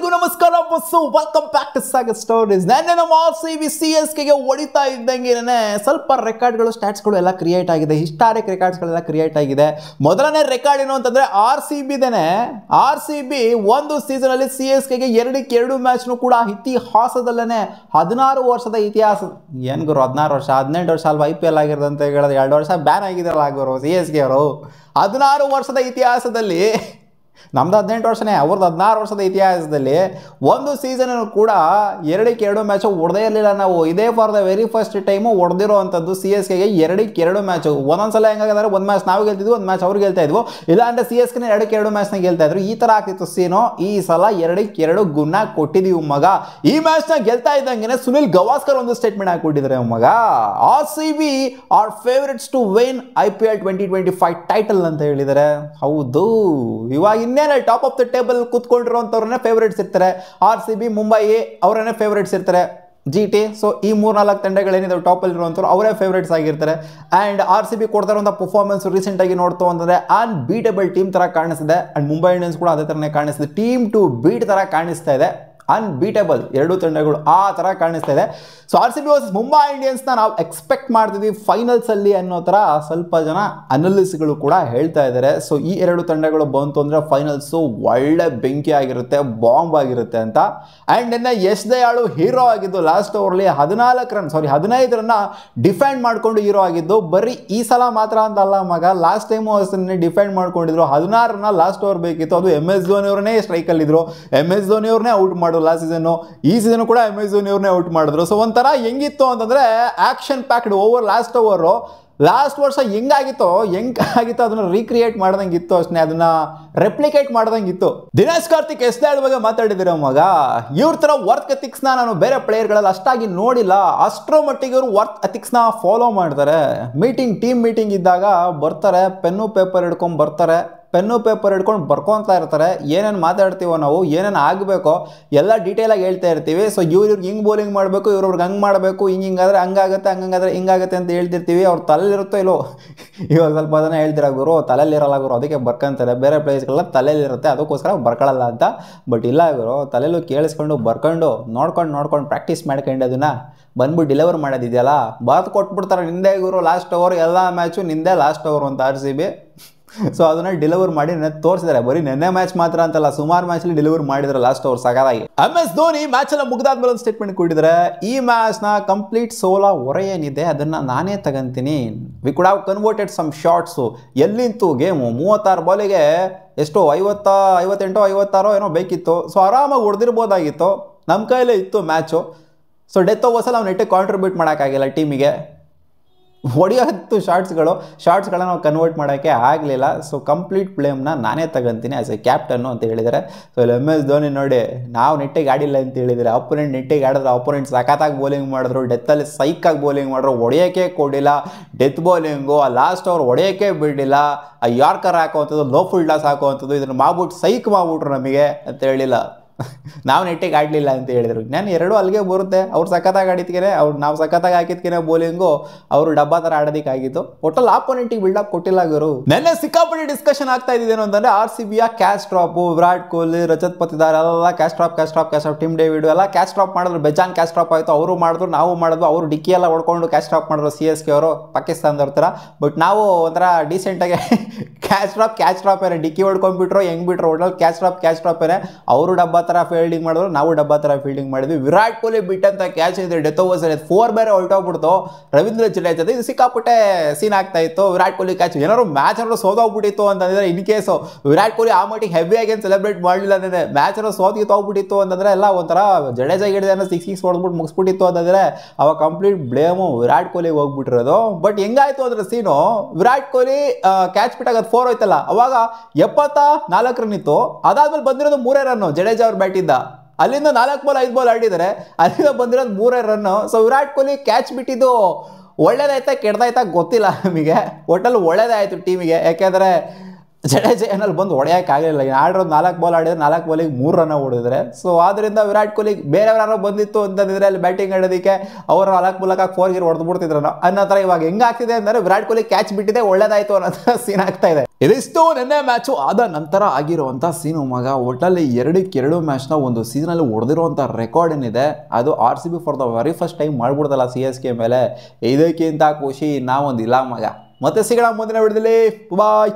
ಎಲ್ರಿಗೂ ನಮಸ್ಕಾರ ಬಸ್ಸು, welcome back to Sagar stories. ನೆನ್ನೆ ನಮ್ಮ CSKಗೆ ಹೊಡಿತಾ ಇದ್ದಂಗೆ ಸ್ವಲ್ಪ ರೆಕಾರ್ಡ್ಗಳು, ಸ್ಟ್ಯಾಟ್ಸ್ಗಳು ಎಲ್ಲ ಕ್ರಿಯೇಟ್ ಆಗಿದೆ, ಹಿಸ್ಟಾರಿಕ್ ರೆಕಾರ್ಡ್ಸ್ಗಳೆಲ್ಲ ಕ್ರಿಯೇಟ್ ಆಗಿದೆ. ಮೊದಲನೇ ರೆಕಾರ್ಡ್ ಏನು ಅಂತಂದ್ರೆ RCB ಒಂದು ಸೀಸನ್ ಅಲ್ಲಿ CSKಗೆ 2 ಮ್ಯಾಚ್ನು ಕೂಡ ಇತಿಹಾಸದಲ್ಲೇ 16 ವರ್ಷದ ಇತಿಹಾಸ. ಏನ್ ಗುರು 16 ವರ್ಷ 18 ವರ್ಷ ಅಲ್ವಾ IPL ಆಗಿರೋದಂತ ಹೇಳೋದು, 2 ವರ್ಷ ಬ್ಯಾನ್ ಆಗಿದಾರಲ್ಲ ಗುರು CSK ಅವರು. 16 ವರ್ಷದ ಇತಿಹಾಸದಲ್ಲಿ ನಮ್ದು 18 ವರ್ಷನೇ, ಅವ್ರದ್ದು 16 ವರ್ಷದ ಇತಿಹಾಸದಲ್ಲಿ ಒಂದು ಸೀಸನ್ ಕೂಡ 2 ಮ್ಯಾಚ್ ಹೊಡೆದೇ ಇರಲಿಲ್ಲ ನಾವು. ಇದೇ for the very first time ಹೊಡೆದಿರೋ ಅಂಥದ್ದು CSKಗೆ 2 ಮ್ಯಾಚು. ಒಂದೊಂದ್ಸಲ ಹೆಂಗಾದ್ರೆ ಒಂದು ಮ್ಯಾಚ್ ನಾವು ಗೆಲ್ತಿದ್ವಿ, ಒಂದು ಮ್ಯಾಚ್ ಅವ್ರು ಗೆಲ್ತಾ ಇದ್ವು, ಇಲ್ಲ ಅಂದರೆ CSKನೇ 2 ಮ್ಯಾಚ್ನ ಗೆಲ್ತಾ ಇದ್ರು. ಈ ಥರ ಆಗ್ತಿತ್ತು ಸೀನು. ಈ ಸಲ 2 ಗುಣ ಕೊಟ್ಟಿದ್ದೀವಿ ಮಗ. ಈ ಮ್ಯಾಚ್ನ ಗೆಲ್ತಾ ಇದ್ದಂಗೆ ಸುನಿಲ್ ಗವಾಸ್ಕರ್ ಒಂದು ಸ್ಟೇಟ್ಮೆಂಟ್ ಹಾಕಿಕೊಟ್ಟಿದ್ದಾರೆ ಮಗ. RCB are favourites to win IPL 2025 title ಅಂತ ಹೇಳಿದ್ದಾರೆ. ಹೌದು, ಇವಾಗ ಇನ್ನೇನು ಟಾಪ್ ಆಫ್ ದ ಟೇಬಲ್ ಕೂತ್ಕೊಂಡಿರೋಂಥವ್ರನ್ನೇ ಫೇವರೇಟ್ಸ್ ಇರ್ತಾರೆ. RCB, ಮುಂಬೈ ಅವರನ್ನೇ ಫೇವರೇಟ್ಸ್ ಇರ್ತಾರೆ, GT. ಸೊ ಈ 3-4 ತಂಡಗಳೇನಿದೆ ಟಾಪಲ್ಲಿ ಇರುವಂಥವ್ರು ಅವರೇ ಫೇವರೇಟ್ಸ್ ಆಗಿರ್ತಾರೆ. ಆ್ಯಂಡ್ RCB ಕೊಡ್ತಾ ಇರುವಂಥ ಪರ್ಫಾರ್ಮೆನ್ಸ್ ರೀಸೆಂಟಾಗಿ ನೋಡ್ತು ಅಂತಂದರೆ ಅನ್ಬೀಟಬಲ್ ಟೀಮ್ ಥರ ಕಾಣಿಸ್ತಿದೆ. ಆ್ಯಂಡ್ ಮುಂಬೈ ಇಂಡಿಯನ್ಸ್ ಕೂಡ ಅದೇ ಥರನೇ ಕಾಣಿಸ್ತಿದೆ, ಟೀಮ್ ಟು ಬೀಟ್ ಥರ ಕಾಣಿಸ್ತಾ ಇದೆ. ಅನ್ಬೀಟಬಲ್ 2 ತಂಡಗಳು ಆ ಥರ ಕಾಣಿಸ್ತಾ ಇದೆ. ಸೊ RCB ವರ್ಸಸ್ ಮುಂಬೈ ಇಂಡಿಯನ್ಸ್ನ ನಾವು ಎಕ್ಸ್ಪೆಕ್ಟ್ ಮಾಡ್ತಿದ್ವಿ ಫೈನಲ್ಸಲ್ಲಿ ಅನ್ನೋ ಥರ ಸ್ವಲ್ಪ ಜನ ಅನಲಿಸ್ಟ್ಗಳು ಕೂಡ ಹೇಳ್ತಾ ಇದ್ದಾರೆ. ಸೊ ಈ 2 ತಂಡಗಳು ಬಂತು ಅಂದರೆ ಫೈನಲ್ಸು ಒಳ್ಳೆ ಬೆಂಕಿ ಆಗಿರುತ್ತೆ, ಬಾಂಬ್ ಆಗಿರುತ್ತೆ ಅಂತ. ಆ್ಯಂಡ್ ನಿನ್ನೆ ಯಶ್ ದಯಾಳು ಹೀರೋ ಆಗಿದ್ದು. ಲಾಸ್ಟ್ ಓವರ್ಲಿ 15 ರನ್ನ ಡಿಫೆಂಡ್ ಮಾಡಿಕೊಂಡು ಹೀರೋ ಆಗಿದ್ದು. ಬರೀ ಈ ಸಲ ಮಾತ್ರ ಅಂತ ಅಲ್ಲ ಮಗ, ಲಾಸ್ಟ್ ಟೈಮು ಅಷ್ಟನ್ನೇ ಡಿಫೆಂಡ್ ಮಾಡ್ಕೊಂಡಿದ್ರು. 16 ರನ್ನ ಲಾಸ್ಟ್ ಓವರ್ ಬೇಕಿತ್ತು, ಅದು MS ಧೋನಿ ಅವ್ರನ್ನೇ ಸ್ಟ್ರೈಕಲ್ಲಿದ್ದರು. MS ಧೋನಿ ಅವ್ರನ್ನೇ ಔಟ್ ಮಾಡೋದು ಲಾಸ್ಟ್ ಸೀಸನ್ನು. ಈ ಸೀಸನ್ ಕೂಡ MS ಧೋನಿ ಅವ್ರನ್ನೇ ಔಟ್ ಮಾಡಿದ್ರು. ಸೊ ಒಂಥರ ಹೆಂಗಿತ್ತು ಅಂತಂದ್ರೆ ಆಕ್ಷನ್ ಪ್ಯಾಕ್ಡ್ ಓವರ್ ಲಾಸ್ಟ್ ವರ್ಷ ಹೆಂಗಾಗಿತ್ತೋ ಅದನ್ನ ರೀಕ್ರಿಯೇಟ್ ಮಾಡ್ದಂಗಿತ್ತು ಅಷ್ಟೇ, ಅದನ್ನ ರೆಪ್ಲಿಕೇಟ್ ಮಾಡ್ದಂಗಿತ್ತು. ದಿನೇಶ್ ಕಾರ್ತಿಕ್ ಎಸ್ದಾಳ್ ಬಗ್ಗೆ ಮಾತಾಡಿದಿರ ಮಗ. ಇವ್ರ ತರ ವರ್ಕ್ ಎಥಿಕ್ಸ್ನ ನಾನು ಬೇರೆ ಪ್ಲೇಯರ್ಗಳಲ್ಲಿ ಅಷ್ಟಾಗಿ ನೋಡಿಲ್ಲ. ಅಷ್ಟರ ಮಟ್ಟಿಗೆ ಇವರು ವರ್ಕ್ ಎಥಿಕ್ಸ್ನ ಫಾಲೋ ಮಾಡ್ತಾರೆ. ಟೀಮ್ ಮೀಟಿಂಗ್ ಇದ್ದಾಗ ಬರ್ತಾರೆ, ಪೆನ್ನು ಪೇಪರ್ ಹಿಡ್ಕೊಂಡು ಬರ್ಕೊತಾ ಇರ್ತಾರೆ. ಏನೇನು ಮಾತಾಡ್ತೀವೋ ನಾವು, ಏನೇನು ಆಗಬೇಕೋ ಎಲ್ಲ ಡೀಟೇಲಾಗಿ ಹೇಳ್ತಾ ಇರ್ತೀವಿ. ಸೊ ಇವ್ರಿಗೆ ಹಿಂಗೆ ಬೌಲಿಂಗ್ ಮಾಡಬೇಕು, ಇವ್ರವ್ರಿಗೆ ಹಂಗೆ ಮಾಡಬೇಕು, ಹಿಂಗಾದ್ರೆ ಹಂಗಾಗುತ್ತೆ, ಹಂಗಾದ್ರೆ ಹಿಂಗಾಗುತ್ತೆ ಅಂತ ಹೇಳ್ತಿರ್ತೀವಿ. ಅವ್ರು ತಲೆಯಲ್ಲಿರುತ್ತೋ ಇಲ್ಲೋ, ಇವಾಗ ಸ್ವಲ್ಪ ಅದನ್ನು ಹೇಳ್ತೀರ ಗುರು, ತಲೆಯಲ್ಲಿರಲ್ಲ ಗುರು, ಅದಕ್ಕೆ ಬರ್ಕೊಂತಾರೆ. ಬೇರೆ ಪ್ಲೇಸ್ಗಳೆಲ್ಲ ತಲೆಯಲ್ಲಿರುತ್ತೆ, ಅದಕ್ಕೋಸ್ಕರ ಬರ್ಕೊಳ್ಳಲ್ಲ ಅಂತ. ಬಟ್ ಇಲ್ಲ ಗುರು, ತಲೆಯಲ್ಲೂ ಕೇಳಿಸ್ಕೊಂಡು ಬರ್ಕೊಂಡು ನೋಡ್ಕೊಂಡು ಪ್ರಾಕ್ಟೀಸ್ ಮಾಡ್ಕೊಂಡು ಅದನ್ನು ಬಂದ್ಬಿಟ್ಟು ಡೆಲಿವರ್ ಮಾಡೋದಿದೆಯಲ್ಲ, ಬರ್ದು ಕೊಟ್ಬಿಡ್ತಾರೆ. ನಿಂದೇ ಗುರು ಲಾಸ್ಟ್ ಓವರ್, ಎಲ್ಲ ಮ್ಯಾಚು ನಿಂದೇ ಲಾಸ್ಟ್ ಓವರ್ ಅಂತ RCB. ಸೊ ಅದನ್ನ ಡೆಲಿವರ್ ಮಾಡಿ ತೋರಿಸಿದ್ದಾರೆ. ಬರೀ ನೆನ್ನೆ ಮ್ಯಾಚ್ ಮಾತ್ರ ಅಂತಲ್ಲ, ಸುಮಾರು ಮ್ಯಾಚಲ್ಲಿ ಡೆಲಿವರ್ ಮಾಡಿದ್ರೆ ಲಾಸ್ಟ್ ಓವರ್ ಸಗಾದಾಗಿ. MS ಧೋನಿ ಮ್ಯಾಚ್ ಎಲ್ಲ ಮುಗ್ದಾದ್ಮೇಲೆ ಒಂದು ಸ್ಟೇಟ್ಮೆಂಟ್ ಕೊಟ್ಟಿದ್ದಾರೆ. ಈ ಮ್ಯಾಚ್ನ ಕಂಪ್ಲೀಟ್ ಸೋಲ ಹೊರೆ ಏನಿದೆ ಅದನ್ನ ನಾನೇ ತಗೊಂತೀನಿ. We could have converted some shots. ಎಲ್ಲಿಂತು ಗೇಮು, 36 ಬಾಲಿಗೆ ಎಷ್ಟು 58 56 ಏನೋ ಬೇಕಿತ್ತು. ಸೊ ಆರಾಮಾಗಿ ಹೊಡೆದಿರ್ಬೋದಾಗಿತ್ತು, ನಮ್ಮ ಕೈಲೇ ಇತ್ತು ಮ್ಯಾಚು. ಸೊ ಡೆತ್ ಓವರ್ಸಲ್ಲಿ ನಾವು ನೆಟ್ಟಿಗೆ ಕಾಂಟ್ರಿಬ್ಯೂಟ್ ಮಾಡೋಕ್ಕಾಗಿಲ್ಲ ಟೀಮಿಗೆ. ಹೊಡೆಯೋತ್ತು ಶಾರ್ಟ್ಸ್ಗಳನ್ನ ನಾವು ಕನ್ವರ್ಟ್ ಮಾಡೋಕ್ಕೆ ಆಗಲಿಲ್ಲ. ಸೊ ಕಂಪ್ಲೀಟ್ ಬ್ಲೇಮ್ನ ನಾನೇ ತಗೊಂತೀನಿ ಆ್ಯಸ್ ಎ ಕ್ಯಾಪ್ಟನ್ನು ಅಂತ ಹೇಳಿದ್ದಾರೆ. ಸೊ ಇಲ್ಲಿ MS ಧೋನಿ ನೋಡಿ, ನಾವು ನೆಟ್ಟಿಗೆ ಆಡಿಲ್ಲ ಅಂತ ಹೇಳಿದರೆ, ಅಪೋನೆಂಟ್ ನೆಟ್ಟಿಗೆ ಆಡಿದ್ರೆ ಅಪೋನೆಂಟ್ ಸಖತ್ತಾಗಿ ಬೌಲಿಂಗ್ ಮಾಡಿದ್ರು, ಡೆತ್ತಲ್ಲಿ ಸೈಕಾಗಿ ಬೌಲಿಂಗ್ ಮಾಡಿದ್ರು, ಹೊಡೆಯೋಕ್ಕೆ ಕೊಡಿಲ್ಲ. ಡೆತ್ ಬೌಲಿಂಗು ಲಾಸ್ಟ್ ಓವರ್ ಹೊಡೆಯೋಕ್ಕೆ ಬಿಡಲಿಲ್ಲ. ಆ ಯಾರ್ಕರ್ ಹಾಕುವಂಥದ್ದು, ಲೋ ಫುಲ್ ಟಾಸ್ ಹಾಕುವಂಥದ್ದು, ಇದನ್ನು ಸೈಕ್ ಮಾಡ್ಬಿಟ್ರು ನಮಗೆ ಅಂತ ಹೇಳಿಲ್ಲ. ನಾವು ನೆಟ್ಟಿಗೆ ಆಡಲಿಲ್ಲ ಅಂತ ಹೇಳಿದರು. ನಾನು 2 ಅಲ್ಲಿಗೆ ಬರುತ್ತೆ. ಅವ್ರು ಸಖತ್ತಾಗಿ ಆಡಿದ್ಕೇನೆ, ನಾವು ಸಖತ್ತಾಗಿ ಹಾಕಿದ್ಕೇನೆ ಬೌಲಿಂಗು, ಅವರು ಡಬ್ಬಾ ಥರ ಆಡೋದಕ್ಕಾಗಿತ್ತು. ಒಟ್ಟಲ್ಲಿ ಆಪೋನೆಂಟಿಗೆ ಬಿಲ್ಡಪ್ ಕೊಟ್ಟಿಲ್ಲ ಗುರು. ನೆನ್ನೆ ಸಿಕ್ಕಾಪಟ್ಟೆ ಡಿಸ್ಕಷನ್ ಆಗ್ತಾ ಇದ್ದೇನು ಅಂತಂದರೆ RCBಯ ಕ್ಯಾಚ್ ಡ್ರಾಪು. ವಿರಾಟ್ ಕೊಹ್ಲಿ, ರಜತ್ ಪತಿದಾರ್ ಎಲ್ಲ ಕ್ಯಾಚ್ ಡ್ರಾಪ್, ಟಿಮ್ ಡೇವಿಡ್ ಎಲ್ಲ ಕ್ಯಾಚ್ ಡ್ರಾಪ್ ಮಾಡಿದ್ರು. ಬೆಜಾನ್ ಕ್ಯಾಚ್ ಡ್ರಾಪ್ ಆಯಿತು, ಅವರು ಮಾಡಿದ್ರು, ನಾವು ಮಾಡಿದ್ವು. ಅವರು ಡಿಕ್ಕಿ ಎಲ್ಲ ಹೊಡ್ಕೊಂಡು ಕ್ಯಾಚ್ ಡ್ರಾಪ್ ಮಾಡಿದ್ರು CSK ಅವರು, ಪಾಕಿಸ್ತಾನದವ್ರ ಥರ. ಬಟ್ ನಾವು ಒಂಥರ ಡೀಸೆಂಟಾಗಿ ಕ್ಯಾಚ್ ಡ್ರಾಪ್ ಏನೇ ಡಿಕ್ಕಿ ಹೊಡ್ಕೊಂಡ್ಬಿಟ್ರು, ಹೆಂಗೆ ಬಿಟ್ರು, ಒಟ್ಟಲ್ಲಿ ಕ್ಯಾಚ್ ಡ್ರಾಪ್ ಏನೇ. ಅವರು ಡಬ್ಬಾ ಥರ ಫೀಲ್ಡಿಂಗ್ ಮಾಡಿದ್ರು, ನಾವು ಡಬ್ಬಾ ಥರ ಫೀಲ್ಡಿಂಗ್ ಮಾಡಿದ್ವಿ. ವಿರಾಟ್ ಕೊಹ್ಲಿ ಬಿಟ್ಟಂತ ಕ್ಯಾಚ್ ಇದೆ ಡೆತ್ ಓವರ್ಸಲ್ಲಿ 4 ಬೇರೆ ಹೊರಟೋಗ್ಬಿಡ್ತು. ರವೀಂದ್ರ ಜಡೇಜಾ ಇದು ಸಿಕ್ಕಾಪಟ್ಟೆ ಸೀನ್ ಆಗ್ತಾ ಇತ್ತು. ವಿರಾಟ್ ಕೊಹ್ಲಿ ಕ್ಯಾಚ್ ಏನಾದ್ರು ಮ್ಯಾಚ್ ಅನ್ನೋ ಸೋದೋಗ್ಬಿಟ್ಟಿತ್ತು ಅಂತಂದರೆ, ಇನ್ ಕೇಸು ವಿರಾಟ್ ಕೊಹ್ಲಿ ಆ ಮಟ್ಟಿಗೆ ಹೆವಿಯಾಗಿ ಏನು ಸೆಲೆಬ್ರೇಟ್ ಮಾಡಲಿಲ್ಲ ಅಂದರೆ, ಮ್ಯಾಚ್ ಅನ್ನೋ ಹೋಗ್ಬಿಟ್ಟಿತ್ತು ಅಂತಂದರೆ ಎಲ್ಲ ಒಂಥರ ಜಡೇಜಾ ಗಿಡದೆ 6 ಹೊಡೆದ್ಬಿಟ್ಟು ಮುಗಿಸ್ಬಿಟ್ಟಿತ್ತು ಅಂತಂದರೆ ಅವಾಗ ಕಂಪ್ಲೀಟ್ ಬ್ಲೇಮು ವಿರಾಟ್ ಕೊಹ್ಲಿಗೆ ಹೋಗ್ಬಿಟ್ಟಿರೋದು. ಬಟ್ ಹೆಂಗಾಯ್ತು ಅಂದ್ರೆ ಸೀನು, ವಿರಾಟ್ ಕೊಹ್ಲಿ ಕ್ಯಾಚ್ ಬಿಟ್ಟಾಗ ಅದು 4 ಹೋಯ್ತಲ್ಲ, ಅವಾಗ 74 ರನ್ ಇತ್ತು. ಅದಾದ್ಮೇಲೆ ಬಂದಿರೋದು 3 ರನ್ನು ಜಡೇಜಾ ಅವ್ರ ಬ್ಯಾಟಿಂದ. ಅಲ್ಲಿಂದ 4 ಬಾಲ್ 5 ಬಾಲ್ ಆಡಿದ್ದಾರೆ, ಅಲ್ಲಿಂದ ಬಂದಿರೋದು 3 run. So Virat Kohli catch ಬಿಟ್ಟಿದ್ದು ಒಳ್ಳೇದಾಯ್ತಾ ಕೆಡ್ದಾಯ್ತಾ ಗೊತ್ತಿಲ್ಲ ನಮಗೆ, ಒಟ್ಟಲ್ಲಿ ಒಳ್ಳೇದಾಯಿತು ಟೀಮಿಗೆ. ಯಾಕೆಂದರೆ ಜಡೇಜಾ ಏನಲ್ಲಿ ಬಂದು ಹೊಡೆಯೋಕ್ಕಾಗಲಿಲ್ಲ. ಆಡಿರೋದು 4 ಬಾಲ್ ಆಡಿದ್ರೆ 4 ಬಾಲಿಗೆ 3 ರನ್ ಹೊಡೆದಿದ್ರೆ. ಸೊ ಆದ್ದರಿಂದ ವಿರಾಟ್ ಕೊಹ್ಲಿ ಬೇರೆಯವ್ರು ಬಂದಿತ್ತು ಅಂತಂದಿದ್ರೆ ಅಲ್ಲಿ ಬ್ಯಾಟಿಂಗ್ ಆಡೋದಕ್ಕೆ ಅವರು 4 ಬಾಲ್ಗೆ 4 ಗಿರ್ ಹೊಡೆದ್ಬಿಡ್ತಿದ್ರು ಅನ್ನೋ ಥರ ಇವಾಗ ಹೆಂಗಾಗ್ತಿದೆ ಅಂದರೆ ವಿರಾಟ್ ಕೊಹ್ಲಿ ಕ್ಯಾಚ್ ಬಿಟ್ಟಿದೆ ಒಳ್ಳೇದಾಯ್ತು ಅನ್ನೋ ಸೀನ್ ಆಗ್ತಾ ಇದೆ. ಇದಿಷ್ಟು ನೆನ್ನೆ ಮ್ಯಾಚು ಆದ ನಂತರ ಆಗಿರುವಂಥ ಸೀನು ಮಗ. ಒಟ್ಟಲ್ಲಿ 2-2 ಮ್ಯಾಚ್ನ ಒಂದು ಸೀಸನಲ್ಲಿ ಹೊಡೆದಿರುವಂಥ ರೆಕಾರ್ಡ್ ಏನಿದೆ ಅದು RCB for the very first time ಮಾಡ್ಬಿಡ್ದಲ್ಲ CSK ಮೇಲೆ. ಇದಕ್ಕಿಂತ ಖುಷಿ ನಾವೊಂದಿಲ್ಲ ಮಗ. ಮತ್ತೆ ಸಿಗೋಣ ಮುಂದಿನ ವಿಡಿಯೋದಲ್ಲಿ. ಬಾಯ್.